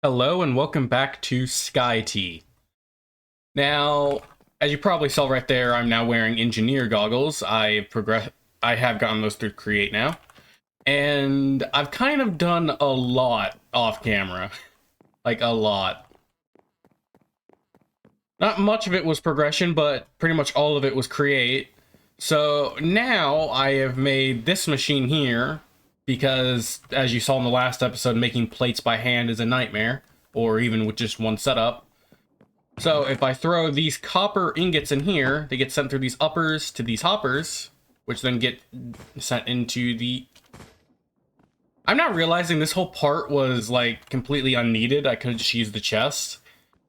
Hello and welcome back to SkyT. Now, as you probably saw right there, I'm now wearing engineer goggles. I have gotten those through Create now. And I've kind of done a lot off camera. Like a lot. Not much of it was progression, but pretty much all of it was Create. So now I have made this machine here because, as you saw in the last episode, making plates by hand is a nightmare, or even with just one setup. So if I throw these copper ingots in here, they get sent through these uppers to these hoppers, which then get sent into the... I'm not realizing this whole part was like completely unneeded. I could just use the chest.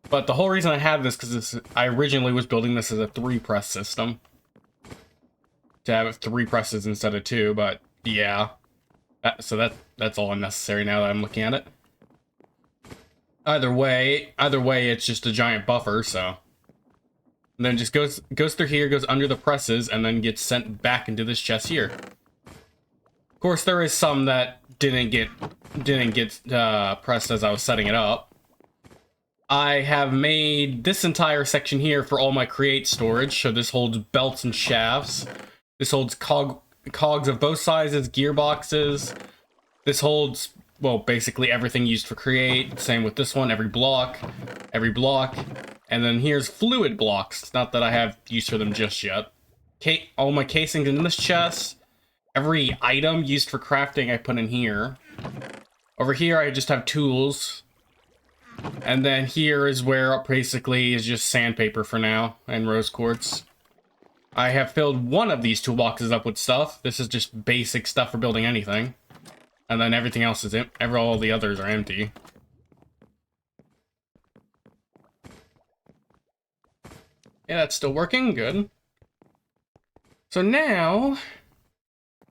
But the whole reason I have this because I originally was building this as a 3-press system. To have 3 presses instead of 2, but yeah. So that's all unnecessary now that I'm looking at it. Either way, it's just a giant buffer, so. And then just goes through here, goes under the presses, and then gets sent back into this chest here. Of course, there is some that didn't get pressed as I was setting it up. I have made this entire section here for all my create storage, so this holds belts and shafts. This holds cogs of both sizes, gearboxes. This holds, well, basically everything used for create. Same with this one, every block. And then here's fluid blocks. Not that I have use for them just yet. All my casings in this chest. Every item used for crafting I put in here. Over here I just have tools. And then here is where basically is just sandpaper for now and rose quartz. I have filled one of these toolboxes up with stuff. This is just basic stuff for building anything. And then everything else is all the others are empty. Yeah, that's still working. Good. So now,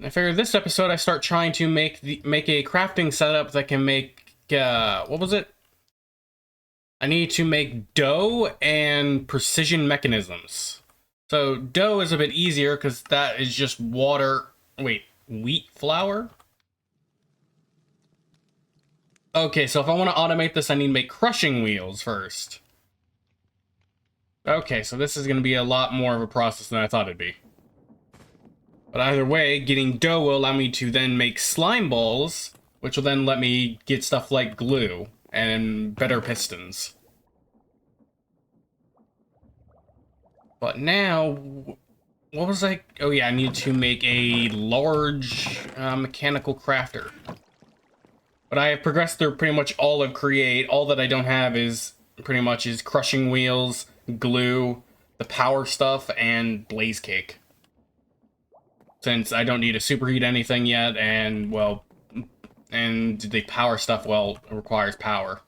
I figure this episode I start trying to make a crafting setup that can make what was it? I need to make dough and precision mechanisms. So dough is a bit easier because that is just water. Wait, wheat flour? Okay, so if I want to automate this, I need to make crushing wheels first. Okay, so this is going to be a lot more of a process than I thought it'd be. But either way, getting dough will allow me to then make slime balls, which will then let me get stuff like glue and better pistons. But now, what was I? Oh yeah, I need to make a large mechanical crafter. But I have progressed through pretty much all of Create. All that I don't have is pretty much crushing wheels, glue, the power stuff, and blaze cake. Since I don't need to superheat anything yet, and well, and the power stuff, well, requires power.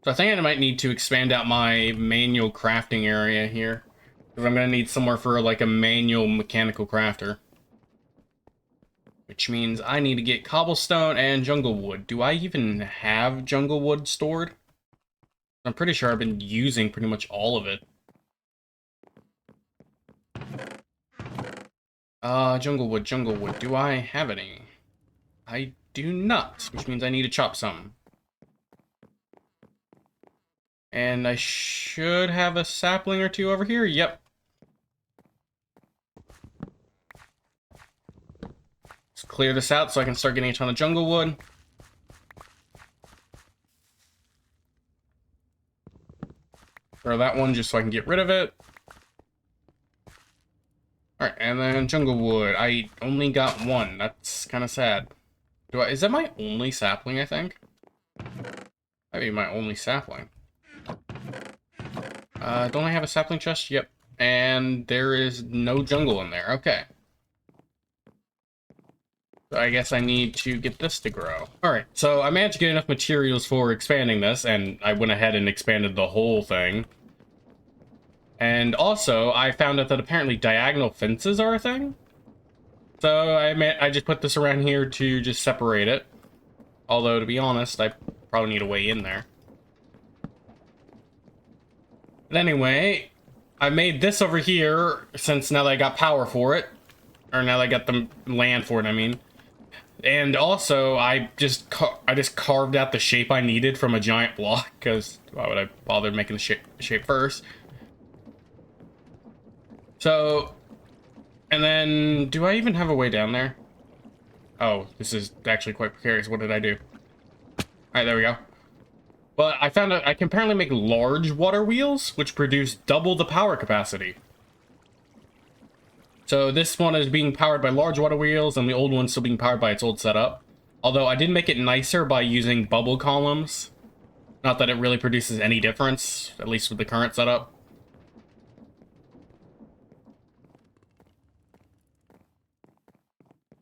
So I think I might need to expand out my manual crafting area here. Because I'm going to need somewhere for like a manual mechanical crafter. Which means I need to get cobblestone and jungle wood. Do I even have jungle wood stored? I'm pretty sure I've been using pretty much all of it. Jungle wood. Do I have any? I do not, which means I need to chop some. And I should have a sapling or two over here. Yep. Let's clear this out so I can start getting a ton of jungle wood. Throw that one just so I can get rid of it. Alright, and then jungle wood. I only got one. That's kind of sad. Is that my only sapling, I think? That'd be my only sapling. Don't I have a sapling chest? Yep. And there is no jungle in there. Okay. So I guess I need to get this to grow. Alright, so I managed to get enough materials for expanding this, and I went ahead and expanded the whole thing. And also, I found out that apparently diagonal fences are a thing. So I just put this around here to just separate it. Although, to be honest, I probably need a way in there. But anyway, I made this over here, since now that I got power for it. Or now that I got the land for it, I mean. And also, I just carved out the shape I needed from a giant block, because why would I bother making the shape first? So, and then, do I even have a way down there? Oh, this is actually quite precarious. What did I do? Alright, there we go. But I found out I can apparently make large water wheels, which produce double the power capacity. So this one is being powered by large water wheels, and the old one's still being powered by its old setup. Although I did make it nicer by using bubble columns. Not that it really produces any difference, at least with the current setup.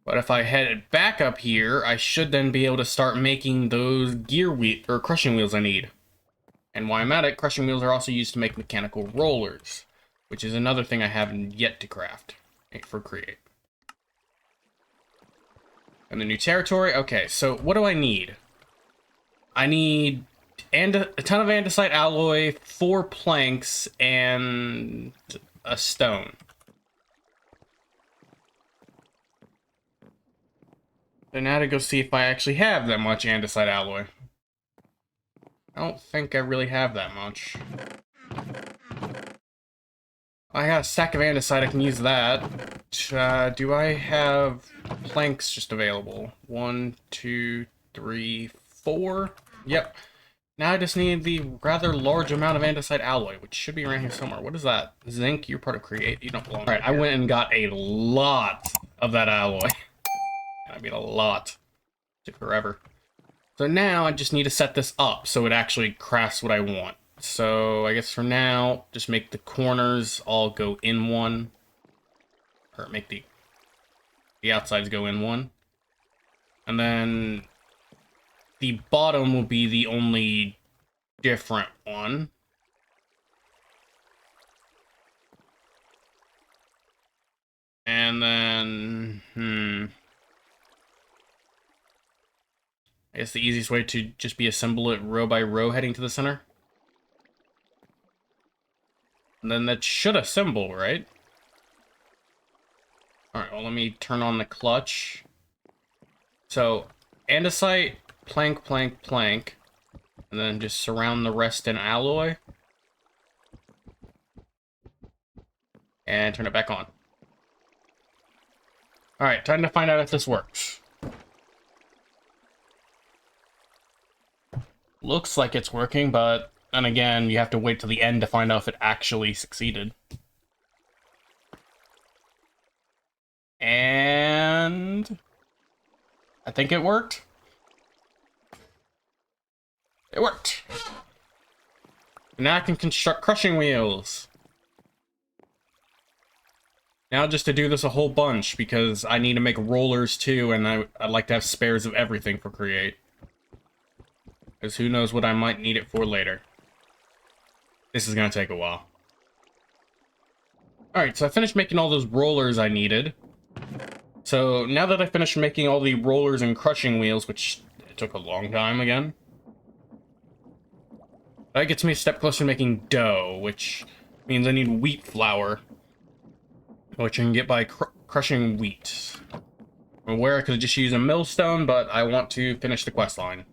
But if I head back up here, I should then be able to start making those crushing wheels I need. And while I'm at it, crushing wheels are also used to make mechanical rollers, which is another thing I haven't yet to craft for create. And the new territory. Okay, so what do I need? I need a ton of andesite alloy, 4 planks, and a stone. So now to go see if I actually have that much andesite alloy. I don't think I really have that much. I got a stack of andesite, I can use that. Do I have planks just available? 1, 2, 3, 4. Yep. Now I just need the rather large amount of andesite alloy, which should be around here somewhere. What is that? Zinc, you're part of Create. You don't belong. Alright, I went and got a lot of that alloy. I mean, a lot. Took forever. So now I just need to set this up so it actually crafts what I want. So I guess for now, just make the corners all go in one. Or make the outsides go in one. And then the bottom will be the only different one. And then, I guess the easiest way to just be assemble it row by row heading to the center. And then that should assemble, right? Alright, well, let me turn on the clutch. So, andesite, plank, plank, plank. And then just surround the rest in alloy. And turn it back on. Alright, time to find out if this works. Looks like it's working, but then again, you have to wait till the end to find out if it actually succeeded. And I think it worked. It worked. Now I can construct crushing wheels. Now just to do this a whole bunch, because I need to make rollers too, and I'd like to have spares of everything for Create. Because who knows what I might need it for later. This is going to take a while. Alright, so I finished making all those rollers I needed. So now that I finished making all the rollers and crushing wheels, which it took a long time again, that gets me a step closer to making dough, which means I need wheat flour, which I can get by crushing wheat. I'm aware I could just use a millstone, but I want to finish the quest line.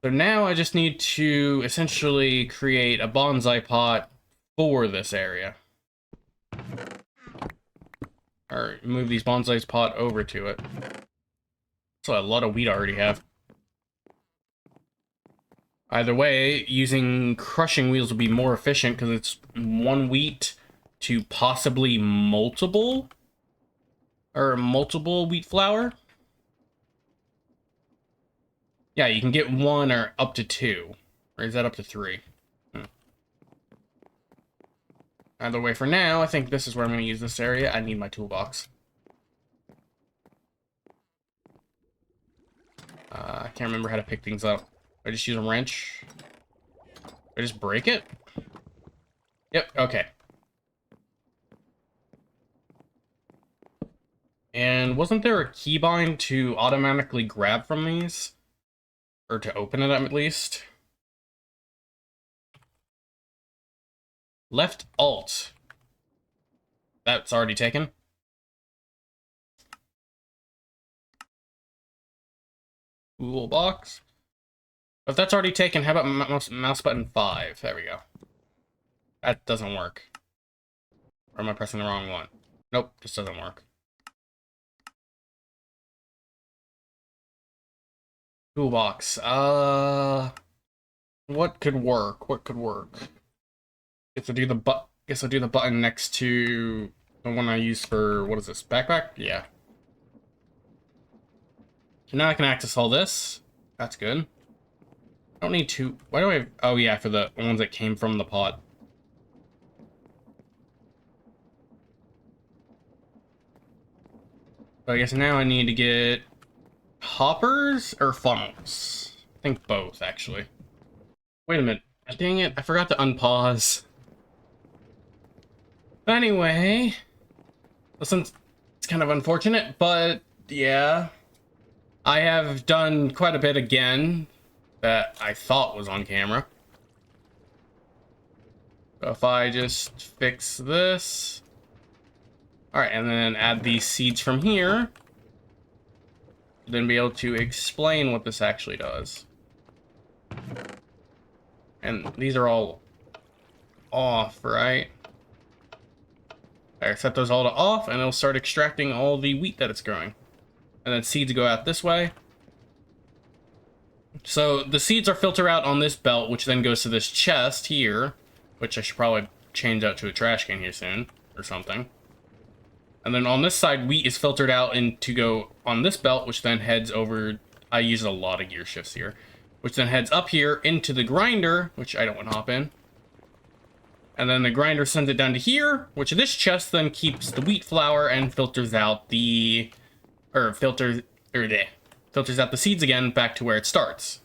So now I just need to essentially create a bonsai pot for this area. Or move these bonsai pot over to it. So a lot of wheat I already have. Either way, using crushing wheels will be more efficient because it's 1 wheat to possibly multiple wheat flour. Yeah, you can get 1 or up to 2. Or is that up to 3? Either way, for now, I think this is where I'm going to use this area. I need my toolbox. I can't remember how to pick things up. I just use a wrench. I just break it? Yep, okay. And wasn't there a keybind to automatically grab from these? Or to open it at least? Left Alt. That's already taken. Toolbox. If that's already taken, how about mouse button 5? There we go. That doesn't work. Or am I pressing the wrong one? Nope, this doesn't work. Toolbox. What could work? What could work? Guess I'll do the button next to the one I use for, what is this, backpack? Yeah. So now I can access all this. That's good. I don't need to. Why do I have, oh yeah, for the ones that came from the pot. So I guess now I need to get hoppers or funnels. I think both, actually. Wait a minute. Dang it, I forgot to unpause. Anyway, listen, it's kind of unfortunate, but yeah. I have done quite a bit again that I thought was on camera. So if I just fix this. Alright, and then add these seeds from here. Then be able to explain what this actually does. And these are all off, right? I set those all to off, and it'll start extracting all the wheat that it's growing. And then seeds go out this way. So the seeds are filtered out on this belt, which then goes to this chest here, which I should probably change out to a trash can here soon, or something. And then on this side, wheat is filtered out to go on this belt, which then heads over. I use a lot of gear shifts here, which then heads up here into the grinder, which I don't want to hop in. And then the grinder sends it down to here, which this chest then keeps the wheat flour and filters out the, filters out the seeds again back to where it starts,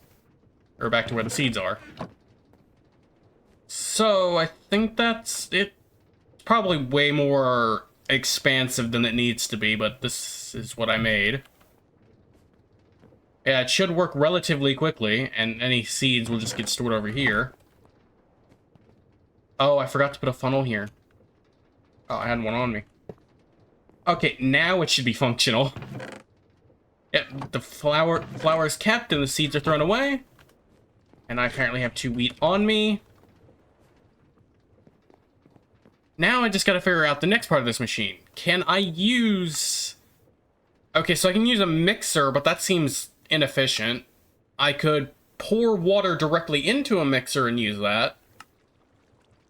or back to where the seeds are. So I think that's it. It's probably way more expansive than it needs to be, but this is what I made. Yeah, it should work relatively quickly, and any seeds will just get stored over here. Oh, I forgot to put a funnel here. Oh, I had one on me. Okay, now it should be functional. Yep, the flour is kept and the seeds are thrown away. And I apparently have 2 wheat on me. Now I just gotta figure out the next part of this machine. Can I use... Okay, so I can use a mixer, but that seems inefficient. I could pour water directly into a mixer and use that.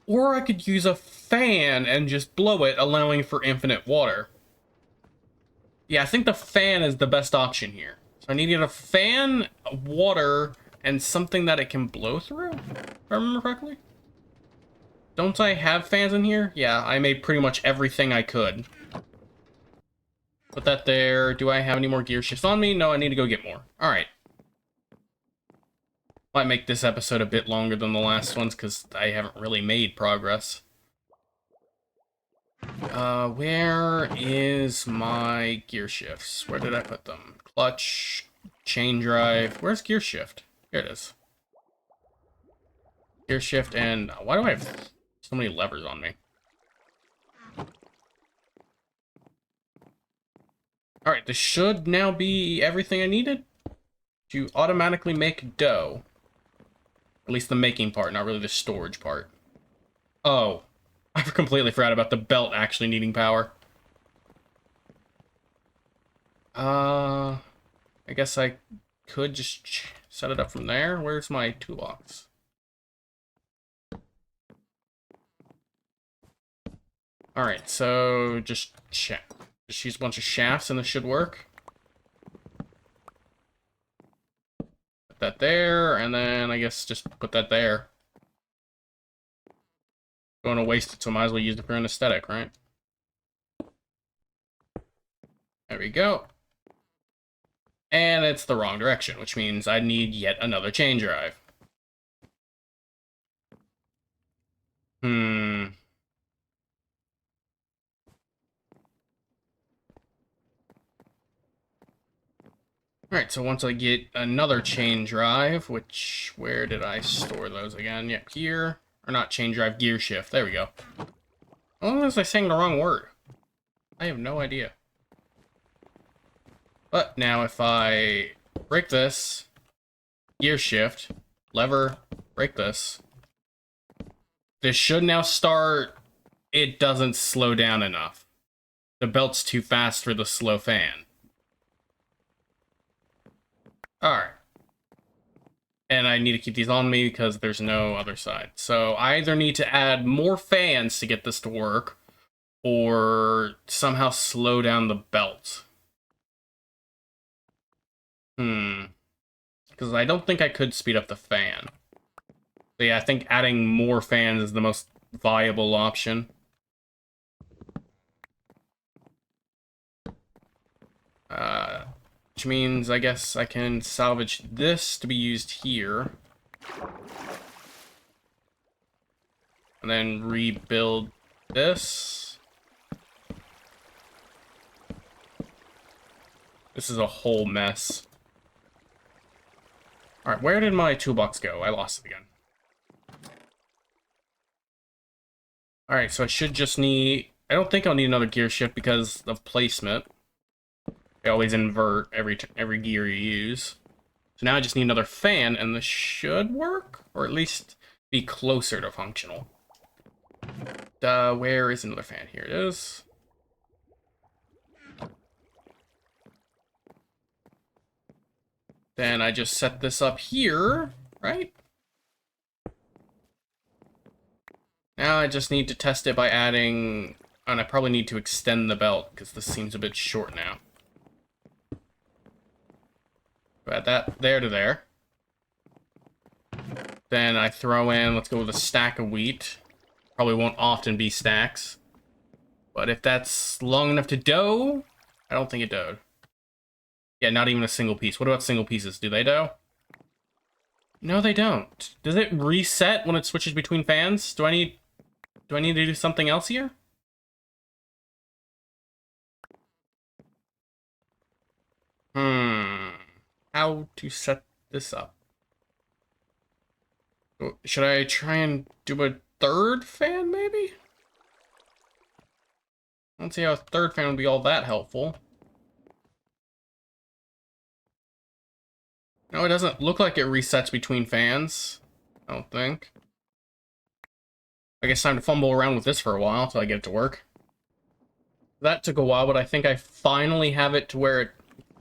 Or I could use a fan and just blow it, allowing for infinite water. Yeah, I think the fan is the best option here. So I need to get a fan, water, and something that it can blow through, if I remember correctly. Don't I have fans in here? Yeah, I made pretty much everything I could. Put that there. Do I have any more gear shifts on me? No, I need to go get more. Alright. Might make this episode a bit longer than the last ones, because I haven't really made progress. Where is my gear shifts? Where did I put them? Clutch, chain drive. Where's gear shift? Here it is. Gear shift, and why do I have so many levers on me? Alright, this should now be everything I needed to automatically make dough. At least the making part, not really the storage part. Oh, I completely forgot about the belt actually needing power. I guess I could just set it up from there. Where's my toolbox? Alright, so just use a bunch of shafts and this should work. Put that there, and then I guess just put that there. Going to waste it, so might as well use it for an aesthetic, right? There we go. And it's the wrong direction, which means I need yet another chain drive. Alright, so once I get another chain drive, which, where did I store those again? Yep, here. Or not chain drive, gear shift. There we go. How long was I saying the wrong word? I have no idea. But now if I break this, gear shift, lever, break this. This should now start. It doesn't slow down enough. The belt's too fast for the slow fan. Alright. And I need to keep these on me because there's no other side. So I either need to add more fans to get this to work, or somehow slow down the belt. Because I don't think I could speed up the fan. So yeah, I think adding more fans is the most viable option. Which means I guess I can salvage this to be used here. And then rebuild this. This is a whole mess. Alright, where did my toolbox go? I lost it again. Alright, so I should just need... I don't think I'll need another gear shift because of placement. They always invert every gear you use. So now I just need another fan, and this should work? Or at least be closer to functional. Where is another fan? Here it is. Then I just set this up here, right? Now I just need to test it by adding... And I probably need to extend the belt, because this seems a bit short now. Add that there to there. Then I throw in, let's go with a stack of wheat. Probably won't often be stacks. But if that's long enough to dough, I don't think it doughed. Yeah, not even a single piece. What about single pieces? Do they dough? No, they don't. Does it reset when it switches between fans? Do I need to do something else here? How to set this up? Should I try and do a third fan, maybe? I don't see how a third fan would be all that helpful. No, it doesn't look like it resets between fans. I don't think. I guess time to fumble around with this for a while until I get it to work. That took a while, but I think I finally have it to where it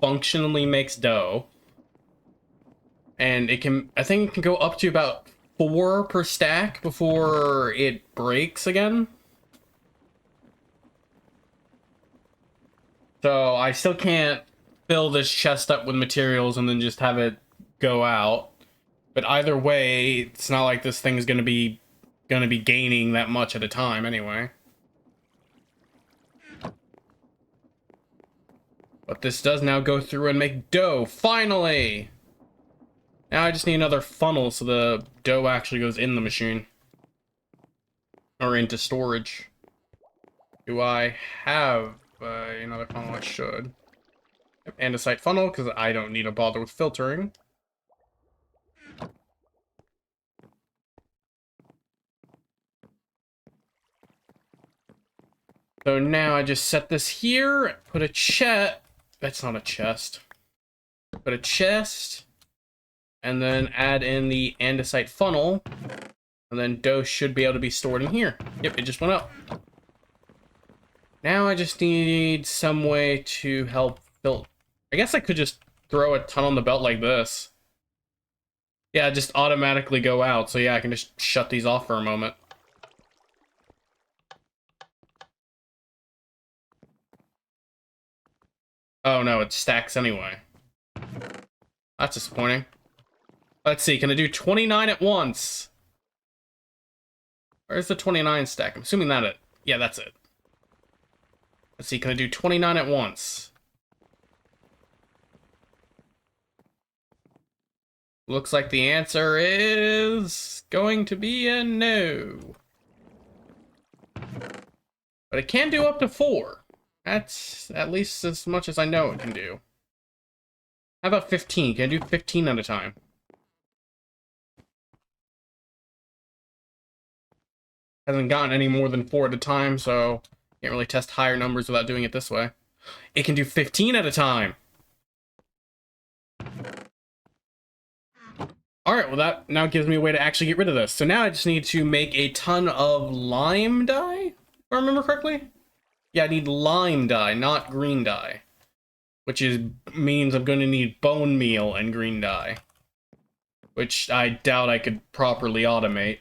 functionally makes dough. And it can, I think it can go up to about 4 per stack before it breaks again. So I still can't fill this chest up with materials and then just have it go out. But either way, it's not like this thing's gonna be gaining that much at a time anyway. But this does now go through and make dough, finally! Now I just need another funnel so the dough actually goes in the machine. Or into storage. Do I have another funnel? I should. Andesite funnel, because I don't need to bother with filtering. So now I just set this here, put a chest. That's not a chest. Put a chest. And then add in the andesite funnel. And then dough should be able to be stored in here. Yep, it just went up. Now I just need some way to help filter. I guess I could just throw a ton on the belt like this. Yeah, just automatically go out. So yeah, I can just shut these off for a moment. Oh no, it stacks anyway. That's disappointing. Let's see, can I do 29 at once? Where's the 29 stack? I'm assuming that it. Yeah, that's it. Let's see, can I do 29 at once? Looks like the answer is going to be a no. But it can do up to 4. That's at least as much as I know it can do. How about 15? Can I do 15 at a time? Hasn't gotten any more than 4 at a time, so can't really test higher numbers without doing it this way. It can do 15 at a time. Alright, well that now gives me a way to actually get rid of this. So now I just need to make a ton of lime dye, if I remember correctly. Yeah, I need lime dye, not green dye. Which means I'm going to need bone meal and green dye. Which I doubt I could properly automate.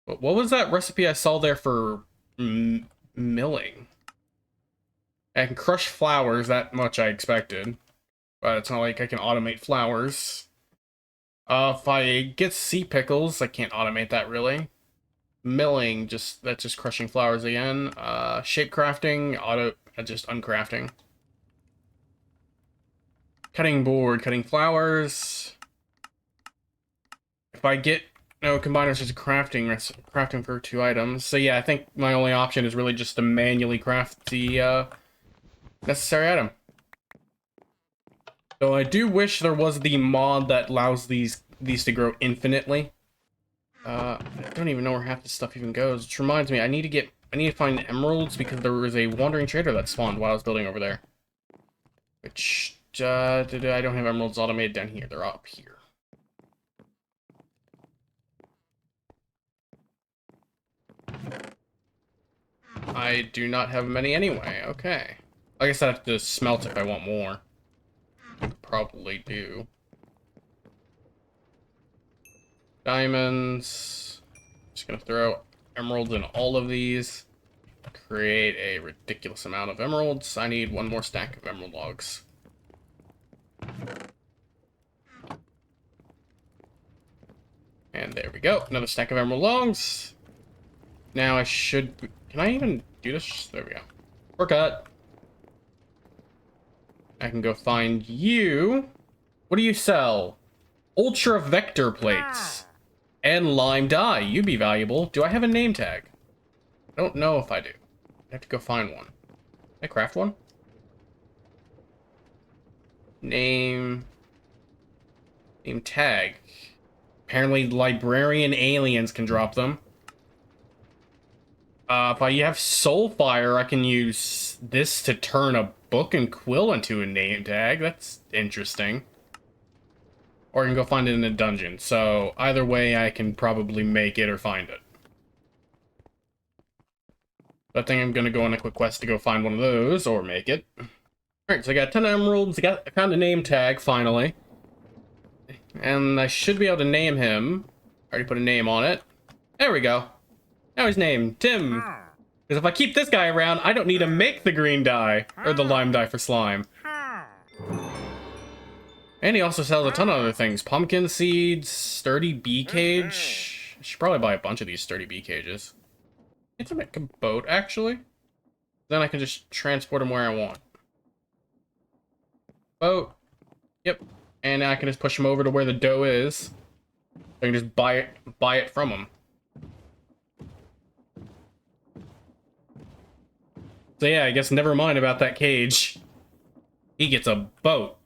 But what was that recipe I saw there for milling? I can crush flowers, that much I expected. But it's not like I can automate flowers. If I get sea pickles, I can't automate that really. Milling, that's just crushing flowers again. Shape crafting, just uncrafting. Cutting board, cutting flowers. If I get combiners, just crafting for 2 items. So yeah, I think my only option is really just to manually craft the necessary item. So I do wish there was the mod that allows these to grow infinitely. I don't even know where half this stuff even goes. Which reminds me, I need to find emeralds because there was a wandering trader that spawned while I was building over there. Which I don't have emeralds automated down here. They're up here. I do not have many anyway. Okay. I guess I have to smelt if I want more. I could probably do. Diamonds. Just gonna throw emeralds in all of these. Create a ridiculous amount of emeralds. I need 1 more stack of emerald logs. And there we go. Another stack of emerald logs. Now I should... Can I even do this? There we go. Shortcut. I can go find you. What do you sell? Ultra vector plates. And lime dye. You'd be valuable. Do I have a name tag? I don't know if I do. I have to go find one. Can I craft one? Name tag. Apparently librarian aliens can drop them. If I have Soulfire, I can use this to turn a book and quill into a name tag. That's interesting. Or I can go find it in a dungeon. So either way, I can probably make it or find it. I think I'm gonna go on a quick quest to go find one of those or make it. Alright, so I got 10 emeralds. I found a name tag finally. And I should be able to name him. I already put a name on it. There we go. Now he's named Tim. Because if I keep this guy around, I don't need to make the green dye. Or the lime dye for slime. And he also sells a ton of other things. Pumpkin seeds, sturdy bee cage. I should probably buy a bunch of these sturdy bee cages. I need to make a boat, actually. Then I can just transport them where I want. Boat. Yep. And now I can just push them over to where the dough is. I can just buy it from them. So yeah, I guess never mind about that cage. He gets a boat.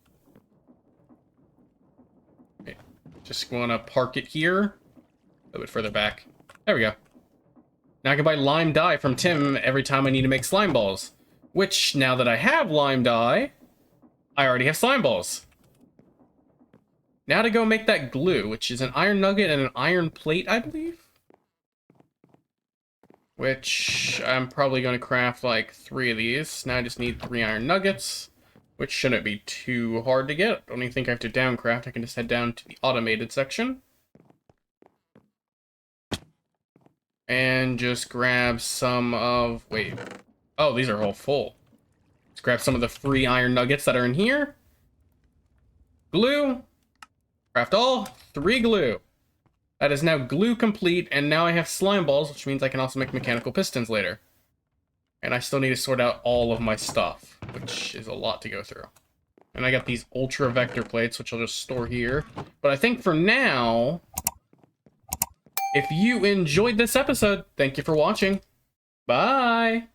Okay. Just want to park it here. A little bit further back. There we go. Now I can buy lime dye from Tim every time I need to make slime balls. Which, now that I have lime dye, I already have slime balls. Now to go make that glue, which is an iron nugget and an iron plate, I believe. Which I'm probably going to craft like 3 of these. Now I just need 3 iron nuggets, which shouldn't be too hard to get. I don't even think I have to downcraft. I can just head down to the automated section. And just grab some of... Wait. Oh, these are all full. Let's grab some of the free iron nuggets that are in here. Glue. Craft all. 3 glue. That is now glue complete, and now I have slime balls, which means I can also make mechanical pistons later. And I still need to sort out all of my stuff, which is a lot to go through. And I got these ultra vector plates, which I'll just store here. But I think for now, if you enjoyed this episode, thank you for watching. Bye!